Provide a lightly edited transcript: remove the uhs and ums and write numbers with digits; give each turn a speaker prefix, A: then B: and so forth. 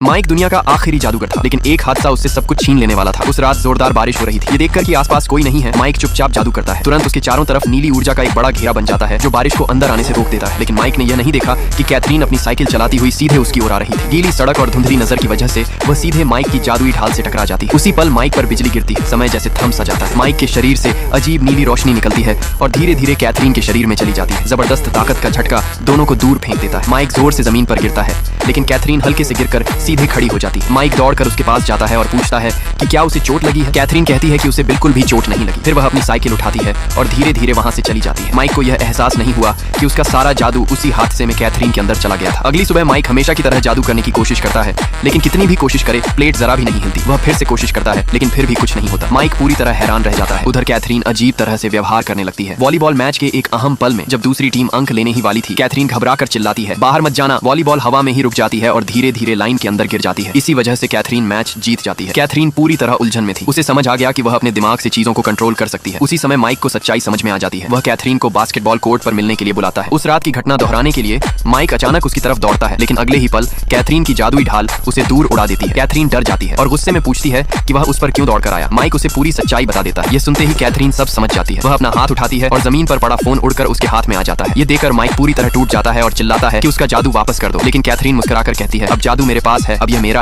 A: Mic दुनिया का आखिरी जादूगर था, लेकिन एक हादसा उससे सब कुछ छीन लेने वाला था। उस रात जोरदार बारिश हो रही थी। ये देखकर कि आसपास कोई नहीं है, माइक चुपचाप जादू करता है। तुरंत उसके चारों तरफ नीली ऊर्जा का एक बड़ा घेरा बन जाता है जो बारिश को अंदर आने से रोक देता है। लेकिन माइक ने यह नहीं देखा कि कैथरीन अपनी साइकिल चलाती हुई सीधे उसकी ओर आ रही थी। गीली सड़क और धुंधली नजर की वजह से वह सीधे माइक की जादुई ढाल से टकरा जाती है। उसी पल माइक पर बिजली गिरती है, समय जैसे थम सा जाता है। माइक के शरीर से अजीब नीली रोशनी निकलती है और धीरे धीरे कैथरीन के शरीर में चली जाती है। जबरदस्त ताकत का झटका दोनों को दूर फेंक देता है। माइक जोर से जमीन पर गिरता है, लेकिन कैथरीन हल्के से गिरकर सीधे खड़ी हो जाती है। माइक दौड़कर उसके पास जाता है और पूछता है कि क्या उसे चोट लगी है। कैथरीन कहती है कि उसे बिल्कुल भी चोट नहीं लगी। फिर वह अपनी साइकिल उठाती है और धीरे धीरे वहां से चली जाती है। माइक को यह एहसास नहीं हुआ कि उसका सारा जादू उसी हादसे में कैथरीन के अंदर चला गया था। अगली सुबह माइक हमेशा की तरह जादू करने की कोशिश करता है, लेकिन कितनी भी कोशिश करे प्लेट जरा भी नहीं हिलती। वह फिर से कोशिश करता है, लेकिन फिर भी कुछ नहीं होता। माइक पूरी तरह हैरान रह जाता है। उधर कैथरीन अजीब तरह से व्यवहार करने लगती है। वॉलीबॉल मैच के एक अहम पल में जब दूसरी टीम अंक लेने ही वाली थी, कैथरीन घबराकर चिल्लाती है, बाहर मत जाना। वॉलीबॉल हवा में ही रुक जाती है और धीरे धीरे लाइन के अंदर गिर जाती है। इसी वजह से कैथरीन मैच जीत जाती है। कैथरीन पूरी तरह उलझन में थी। उसे समझ आ गया कि वह अपने दिमाग से चीजों को कंट्रोल कर सकती है। उसी समय माइक को सच्चाई समझ में आ जाती है। वह कैथरीन को बास्केटबॉल कोर्ट पर मिलने के लिए बुलाता है। उस रात की घटना दोहराने के लिए माइक अचानक उसकी तरफ दौड़ता है, लेकिन अगले ही पल कैथरीन की जादुई ढाल उसे दूर उड़ा देती है। कैथरीन डर जाती है और गुस्से में पूछती है कि वह उस पर क्यों दौड़कर आया। माइक उसे पूरी सच्चाई बता देता है। ये सुनते ही कैथरीन सब समझ जाती है। वह अपना हाथ उठाती है और जमीन पर पड़ा फोन उड़कर उसके हाथ में आ जाता है। ये देखकर माइक पूरी तरह टूट जाता है और चिल्लाता है कि उसका जादू वापस कर दो। लेकिन कैथरीन मुस्कुराकर कहती है, अब जादू मेरे पास है, अब यह मेरा